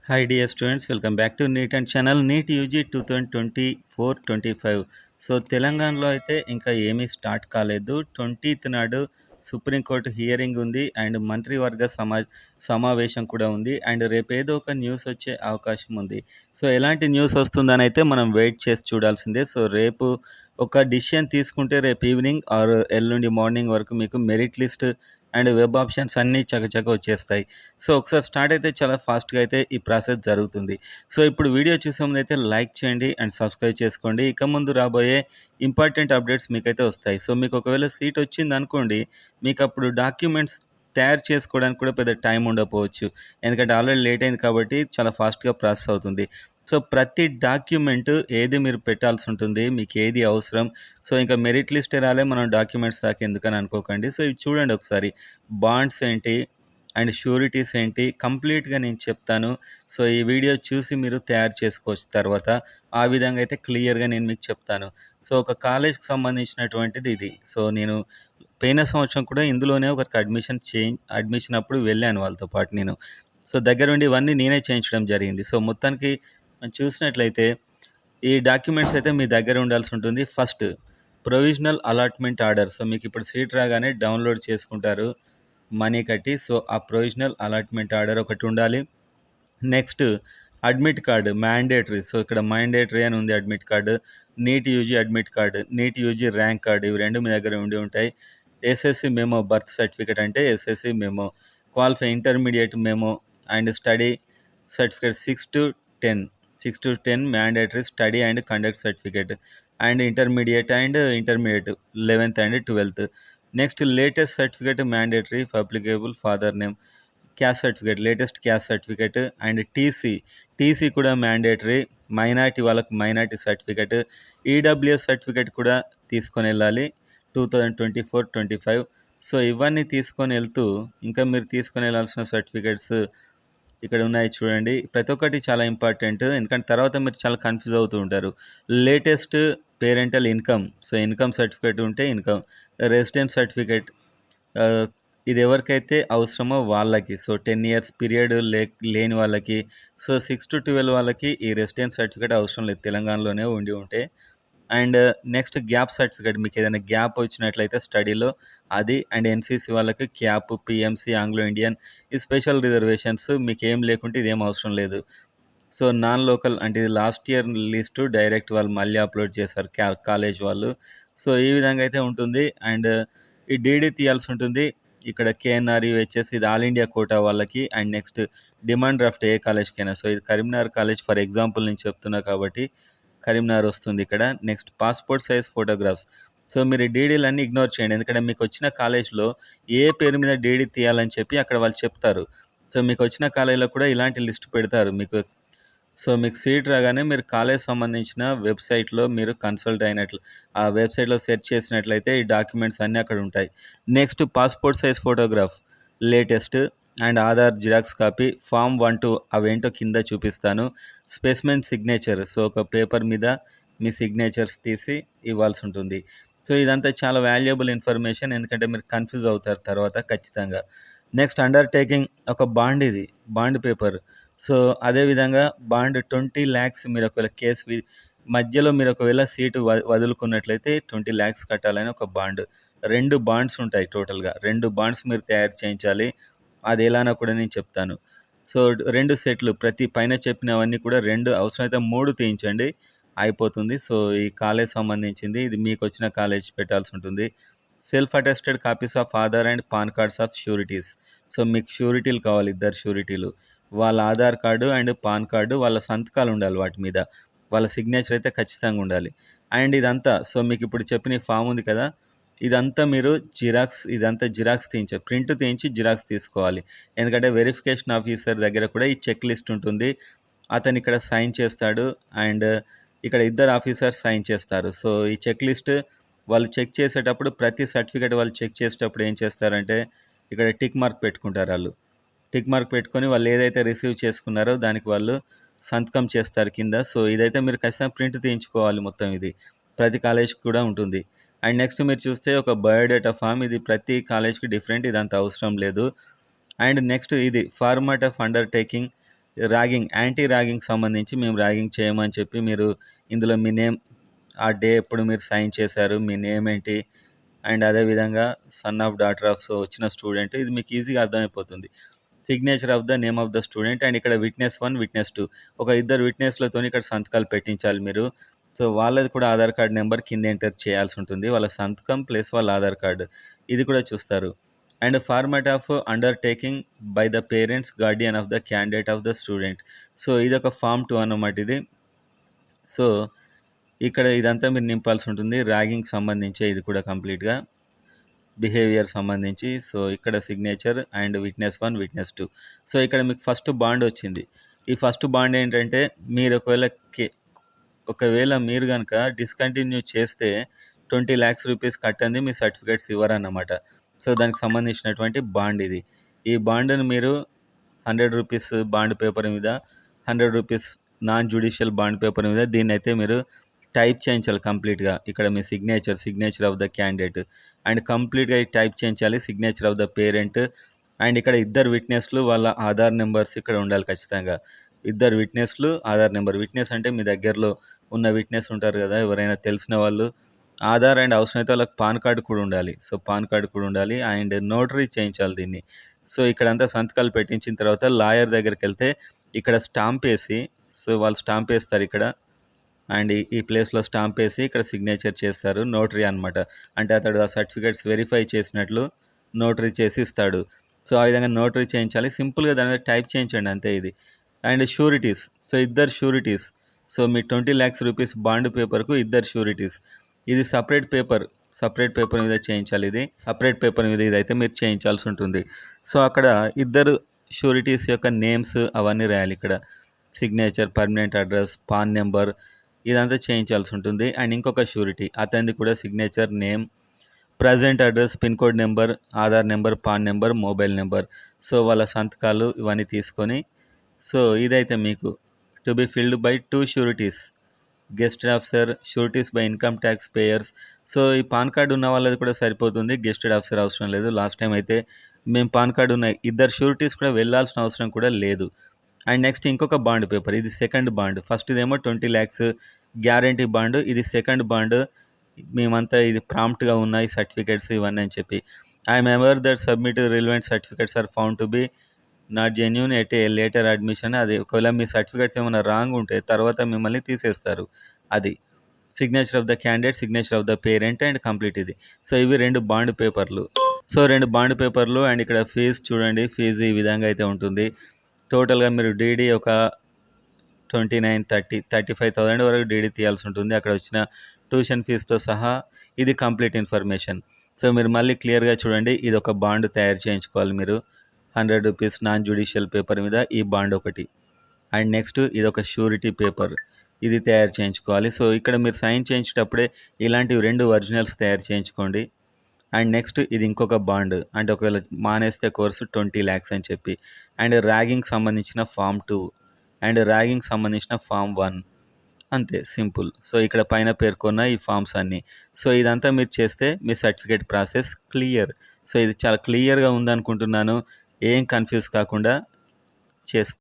Hi dear students, welcome back to NEET and channel NEET UG 2024-25. So తెలంగాణలో అయితే ఇంకా ఏమీ స్టార్ట్ కాలేదు. 20th నాడు సుప్రీంకోర్టు హియరింగ్ ఉంది అండ్ మంత్రివర్గ సమావేశం కూడా ఉంది అండ్ రేపు ఏదో ఒక న్యూస్ వచ్చే అవకాశం ఉంది. సో ఎలాంటి న్యూస్ వస్తుందని అయితే మనం వెయిట్ చేసి చూడాల్సిందే. సో రేపు ఒక డిసిషన్ తీసుకుంటే రేపు ఈవినింగ్ ఆర్ ఎల్లుండి మార్నింగ్ వరకు మీకు merit list and web options అన్నీ చకచక వచ్చేస్తాయి. సో ఒకసారి స్టార్ట్ అయితే చాలా ఫాస్ట్‌గా అయితే ఈ ప్రాసెస్ జరుగుతుంది. సో ఇప్పుడు వీడియో చూసే ముందు అయితే లైక్ చేయండి అండ్ సబ్స్క్రైబ్ చేసుకోండి. ఇక ముందు రాబోయే ఇంపార్టెంట్ అప్డేట్స్ మీకైతే వస్తాయి. సో మీకు ఒకవేళ సీట్ వచ్చిందనుకోండి, మీకు అప్పుడు డాక్యుమెంట్స్ తయారు చేసుకోవడానికి కూడా పెద్ద టైం ఉండకపోవచ్చు. ఎందుకంటే ఆల్రెడీ లేట్ అయింది కాబట్టి చాలా ఫాస్ట్‌గా ప్రాసెస్ అవుతుంది. సో ప్రతి డాక్యుమెంట్ ఏది మీరు పెట్టాల్సి ఉంటుంది, మీకు ఏది అవసరం. సో ఇంకా మెరిట్ లిస్టే రాలే మనం డాక్యుమెంట్స్ దాకా ఎందుకని అనుకోకండి. సో ఇవి చూడండి ఒకసారి. బాండ్స్ ఏంటి అండ్ ష్యూరిటీస్ ఏంటి కంప్లీట్‌గా నేను చెప్తాను. సో ఈ వీడియో చూసి మీరు తయారు చేసుకోవచ్చు తర్వాత. ఆ విధంగా అయితే క్లియర్‌గా నేను మీకు చెప్తాను. సో ఒక కాలేజ్‌కి సంబంధించినటువంటిది ఇది. సో నేను పోయిన సంవత్సరం కూడా ఇందులోనే ఒకరికి అడ్మిషన్ అప్పుడు వెళ్ళాను వాళ్ళతో పాటు నేను. సో దగ్గరుండి ఇవన్నీ నేనే చేయించడం జరిగింది. సో మొత్తానికి మనం చూసినట్లయితే ఈ డాక్యుమెంట్స్ అయితే మీ దగ్గర ఉండాల్సి ఉంటుంది. First provisional allotment order. So మీకిప్పుడు సీట్ రాగానే డౌన్‌లోడ్ చేసుకుంటారు మనీ కట్టి. సో ఆ ప్రొవిజనల్ అలాట్‌మెంట్ ఆర్డర్ ఒకటి ఉండాలి. Next admit card mandatory. So ఇక్కడ మ్యాండేటరీ అని ఉంది admit card. NEET UG admit card, NEET UG rank card ఇవి 2 మీ దగ్గర ఉండి ఉంటాయి. ఎస్ఎస్‌సి మెమో బర్త్ సర్టిఫికేట్ అంటే SSC memo, qualify intermediate memo and study certificate 6-10 mandatory study and conduct certificate and intermediate 11th and 12th. Next latest certificate mandatory if applicable father name, caste certificate latest caste certificate and TC కూడా mandatory. Minority వాళ్ళకి minority certificate, EWS certificate కూడా తీసుకొని వెళ్ళాలి 2024-25. So ఇవన్నీ తీసుకొని వెళ్తూ ఇంకా మీరు తీసుకొని వెళ్ళాల్సిన సర్టిఫికేట్స్ ఇక్కడ ఉన్నాయి చూడండి. ప్రతి ఒక్కటి చాలా ఇంపార్టెంట్. ఎందుకంటే తర్వాత మీరు చాలా కన్‌ఫ్యూజ్ అవుతూ ఉంటారు. Latest parental income. So income certificate ఉంటే ఇన్‌కమ్, రెసిడెన్స్ సర్టిఫికేట్ ఇది ఎవరికైతే అవసరమో వాళ్ళకి. సో 10 ఇయర్స్ పీరియడ్ లేని వాళ్ళకి. సో 6-12 వాళ్ళకి ఈ రెసిడెన్స్ సర్టిఫికేట్ అవసరం లేదు. తెలంగాణలోనే ఉండి ఉంటే. And next gap certificate. మీకు ఏదైనా గ్యాప్ వచ్చినట్లయితే స్టడీలో అది. అండ్ ఎన్‌సీసీ వాళ్ళకి క్యాప్, పీఎంసీ, ఆంగ్లో ఇండియన్ ఈ స్పెషల్ రిజర్వేషన్స్ మీకేం లేకుంటే ఇదేం అవసరం లేదు. సో నాన్ లోకల్ అంటే ఇది లాస్ట్ ఇయర్ లిస్టు డైరెక్ట్ వాళ్ళు మళ్ళీ అప్లోడ్ చేశారు కాలేజ్ వాళ్ళు. సో ఈ విధంగా అయితే ఉంటుంది. అండ్ ఈ డీడీ తీయాల్సి ఉంటుంది. ఇక్కడ కేఎన్ఆర్, యూహెచ్ఎస్ ఇది ఆల్ ఇండియా కోటా వాళ్ళకి. అండ్ నెక్స్ట్ డిమాండ్ డ్రాఫ్ట్ ఏ కాలేజ్‌కైనా. సో ఇది కరీంనగర్ కాలేజ్ ఫర్ ఎగ్జాంపుల్ నేను చెప్తున్నా కాబట్టి కరీంనగర్ వస్తుంది ఇక్కడ. Next passport size photographs. So మీరు ఈ డీడీలన్నీ ఇగ్నోర్ చేయండి. ఎందుకంటే మీకొచ్చిన కాలేజ్‌లో ఏ పేరు మీద డీడీ తీయాలని చెప్పి అక్కడ వాళ్ళు చెప్తారు. సో మీకొచ్చిన కాలేజ్‌లో కూడా ఇలాంటి లిస్ట్ పెడతారు మీకు. సో మీకు సీట్ రాగానే మీరు కాలేజ్ సంబంధించిన వెబ్‌సైట్‌లో మీరు కన్సల్ట్ అయినట్లు ఆ వెబ్‌సైట్‌లో సెర్చ్ చేసినట్లయితే ఈ డాక్యుమెంట్స్ అన్నీ అక్కడ ఉంటాయి. Next passport size photograph latest and Aadhaar xerox copy, form 1-2 అవేంటో కింద చూపిస్తాను. Specimen signature. సో ఒక పేపర్ మీద మీ సిగ్నేచర్స్ తీసి ఇవ్వాల్సి ఉంటుంది. సో ఇదంతా చాలా వాల్యుయబుల్ ఇన్ఫర్మేషన్. ఎందుకంటే మీరు కన్‌ఫ్యూజ్ అవుతారు తర్వాత ఖచ్చితంగా. నెక్స్ట్ అండర్‌టేకింగ్ ఒక బాండ్ ఇది. Bond paper. సో అదేవిధంగా బాండ్ 20,00,000 మీరు ఒకవేళ మధ్యలో మీరు ఒకవేళ సీటు వదులుకున్నట్లయితే 20,00,000 కట్టాలని ఒక బాండ్. 2 బాండ్స్ ఉంటాయి టోటల్‌గా. 2 బాండ్స్ మీరు తయారు చేయించాలి. అది ఎలానో కూడా నేను చెప్తాను. సో 2 సెట్లు ప్రతి పైన చెప్పినవన్నీ కూడా 2 అవసరమైతే 3 తీయించండి అయిపోతుంది. సో ఈ కాలేజ్ సంబంధించింది. ఇది మీకొచ్చిన కాలేజ్ పెట్టాల్సి ఉంటుంది. Self attested copies of Aadhaar and pan cards of ష్యూరిటీస్. So మీకు ష్యూరిటీలు కావాలి, ఇద్దరు ష్యూరిటీలు. వాళ్ళ Aadhaar card and pan card వాళ్ళ సంతకాలు ఉండాలి వాటి మీద. వాళ్ళ సిగ్నేచర్ అయితే ఖచ్చితంగా ఉండాలి. అండ్ ఇదంతా సో మీకిప్పుడు చెప్పిన ఈ ఫామ్ ఉంది కదా! ఇదంతా మీరు జిరాక్స్ తీయించాలి. ప్రింట్ తీయించి జిరాక్స్ తీసుకోవాలి. ఎందుకంటే వెరిఫికేషన్ ఆఫీసర్ దగ్గర కూడా ఈ చెక్ లిస్ట్ ఉంటుంది. అతను ఇక్కడ సైన్ చేస్తాడు. అండ్ ఇక్కడ ఇద్దరు ఆఫీసర్స్ సైన్ చేస్తారు. సో ఈ చెక్ లిస్ట్ వాళ్ళు చెక్ చేసేటప్పుడు ప్రతి సర్టిఫికేట్ వాళ్ళు చెక్ చేసేటప్పుడు ఏం చేస్తారంటే ఇక్కడ టిక్ మార్క్ పెట్టుకుంటారాళ్ళు. టిక్ మార్క్ పెట్టుకొని వాళ్ళు ఏదైతే రిసీవ్ చేసుకున్నారో దానికి వాళ్ళు సంతకం చేస్తారు కింద. సో ఇదైతే మీరు ఖచ్చితంగా ప్రింట్ తీయించుకోవాలి మొత్తం ఇది. ప్రతి కాలేజ్‌కి కూడా ఉంటుంది. అండ్ నెక్స్ట్ మీరు చూస్తే ఒక బయోడేటా ఫార్మ్. ఇది ప్రతి కాలేజ్‌కి డిఫరెంట్. ఇదంత అవసరం లేదు. అండ్ నెక్స్ట్ ఇది format of undertaking anti ragging సంబంధించి మేము ర్యాగింగ్ చేయమని చెప్పి మీరు ఇందులో మీ నేమ్, ఆ డే ఎప్పుడు మీరు సైన్ చేశారు, మీ నేమ్ ఏంటి, అండ్ అదేవిధంగా son of daughter of so వచ్చిన స్టూడెంట్, ఇది మీకు ఈజీగా అర్థమైపోతుంది. Signature of the name of the student, and ఇక్కడ విట్నెస్ 1, విట్నెస్ 2, ఒక ఇద్దరు విట్నెస్లతో ఇక్కడ సంతకాలు పెట్టించాలి మీరు. సో వాళ్ళది కూడా ఆధార్ కార్డ్ నెంబర్ కింద ఎంటర్ చేయాల్సి ఉంటుంది, వాళ్ళ సంతకం ప్లస్ వాళ్ళ ఆధార్ కార్డు, ఇది కూడా చూస్తారు. And format of undertaking by the parents Guardian of the candidate of the student. So ఇది ఒక ఫామ్ 2 అన్నమాట ఇది. సో ఇక్కడ ఇదంతా మీరు నింపాల్సి ఉంటుంది, ర్యాగింగ్ సంబంధించి ఇది కూడా కంప్లీట్గా బిహేవియర్ సంబంధించి. సో ఇక్కడ signature and witness 1, witness 2. So ఇక్కడ మీకు ఫస్ట్ బాండ్ వచ్చింది. ఈ ఫస్ట్ బాండ్ ఏంటంటే మీరు ఒకవేళ మీరు కనుక డిస్కంటిన్యూ చేస్తే 20 lakhs రూపీస్ కట్టండి మీ సర్టిఫికేట్స్ ఇవ్వరన్నమాట. సో దానికి సంబంధించినటువంటి బాండ్ ఇది. ఈ బాండ్ని మీరు 100 రూపీస్ బాండ్ పేపర్ మీద, 100 rupees non judicial bond paper మీద దీన్ని అయితే మీరు టైప్ చేయించాలి కంప్లీట్గా. ఇక్కడ మీ signature of the candidate, and కంప్లీట్గా టైప్ చేయించాలి signature of the parent. And ఇక్కడ ఇద్దరు విట్నెస్లు వాళ్ళ ఆధార్ నెంబర్స్ ఇక్కడ ఉండాలి ఖచ్చితంగా. ఇద్దరు విట్నెస్లు ఆధార్ నెంబర్. విట్నెస్ అంటే మీ దగ్గరలో ఉన్న విట్నెస్ ఉంటారు కదా, ఎవరైనా తెలిసిన వాళ్ళు. ఆధార్ అండ్ అవసరమైతే వాళ్ళకి పాన్ కార్డు కూడా ఉండాలి. సో పాన్ కార్డు కూడా ఉండాలి, అండ్ నోటరీ చేయించాలి దీన్ని. సో ఇక్కడంతా సంతకాలు పెట్టించిన తర్వాత లాయర్ దగ్గరికి వెళ్తే ఇక్కడ స్టాంప్ వేసి, సో వాళ్ళు స్టాంప్ వేస్తారు ఇక్కడ, అండ్ ఈ ప్లేస్లో స్టాంప్ వేసి ఇక్కడ సిగ్నేచర్ చేస్తారు, నోటరీ అనమాట. అంటే అతడు ఆ సర్టిఫికేట్స్ వెరిఫై చేసినట్లు నోటరీ చేసి ఇస్తాడు. సో ఆ విధంగా నోటరీ చేయించాలి, సింపుల్గా దాని మీద టైప్ చేయించండి అంతే ఇది. అండ్ షూరిటీస్, సో ఇద్దరు షూరిటీస్. సో మీ 20 lakhs రూపీస్ బాండ్ పేపర్కు ఇద్దరు షూరిటీస్. ఇది సపరేట్ పేపర్ మీద చేయించాలి, ఇది సపరేట్ పేపర్ మీద ఇదైతే మీరు చేయించాల్సి ఉంటుంది. సో అక్కడ ఇద్దరు షూరిటీస్ యొక్క నేమ్స్ అవన్నీ రాయాలి ఇక్కడ, signature, permanent address, PAN number, ఇదంతా చేయించాల్సి ఉంటుంది. అండ్ ఇంకొక షూరిటీ అతనిది కూడా signature, name, present address, pin code number, Aadhaar number, PAN number, mobile number. So వాళ్ళ సంతకాలు ఇవన్నీ తీసుకొని, సో ఇదైతే మీకు to be filled by 2 sureties, gazetted officer, sureties by income tax payers. So ఈ పాన్ కార్డు ఉన్న వాళ్ళది కూడా సరిపోతుంది, గెస్టెడ్ ఆఫీసర్ అవసరం లేదు. లాస్ట్ టైం అయితే మేము పాన్ కార్డు ఉన్న ఇద్దరు షూరిటీస్ కూడా వెళ్ళాల్సిన అవసరం కూడా లేదు. అండ్ నెక్స్ట్ ఇంకొక బాండ్ పేపర్, ఇది సెకండ్ బాండ్. ఫస్ట్ ఇదేమో 20 lakhs గ్యారంటీ బాండ్, ఇది సెకండ్ బాండ్. మేమంతా ఇది ప్రాంప్ట్గా ఉన్నాయి సర్టిఫికేట్స్ ఇవన్నీ అని చెప్పి. I'm aware that submit relevant certificates are found to be not genuine at a later admission. అది ఒకవేళ మీ సర్టిఫికేట్స్ ఏమైనా రాంగ్ ఉంటే తర్వాత మిమ్మల్ని తీసేస్తారు. అది signature of the candidate, signature of the parent, and complete ఇది. సో ఇవి 2 బాండ్ పేపర్లు. సో 2 బాండ్ పేపర్లు. అండ్ ఇక్కడ ఫీజు చూడండి, ఫీజు ఈ విధంగా అయితే ఉంటుంది. టోటల్గా మీరు డీడీ ఒక 35,000 వరకు డీడీ తీయాల్సి ఉంటుంది, అక్కడ వచ్చిన ట్యూషన్ ఫీజుతో సహా. ఇది కంప్లీట్ ఇన్ఫర్మేషన్. సో మీరు మళ్ళీ క్లియర్గా చూడండి, ఇది ఒక బాండ్ తయారు చేయించుకోవాలి మీరు 100 రూపీస్ నాన్ జ్యుడిషియల్ పేపర్ మీద, ఈ బాండ్ ఒకటి. అండ్ నెక్స్ట్ ఇది ఒక షూరిటీ పేపర్, ఇది తయారు చేయించుకోవాలి. సో ఇక్కడ మీరు సైన్ చేయించేటప్పుడే ఇలాంటివి 2 ఒరిజినల్స్ తయారు చేయించుకోండి. అండ్ నెక్స్ట్ ఇది ఇంకొక బాండ్, అంటే ఒకవేళ మానేస్తే కోర్సు 20 lakhs అని చెప్పి. అండ్ ర్యాగింగ్ సంబంధించిన ఫామ్ 2, అండ్ ర్యాగింగ్ సంబంధించిన ఫామ్ 1, అంతే సింపుల్. సో ఇక్కడ పైన పేర్కొన్న ఈ ఫామ్స్ అన్నీ. సో ఇదంతా మీరు చేస్తే మీ సర్టిఫికేట్ ప్రాసెస్ క్లియర్. సో ఇది చాలా క్లియర్గా ఉందనుకుంటున్నాను, ఏం కన్ఫ్యూజ్ కాకుండా చేసుకో.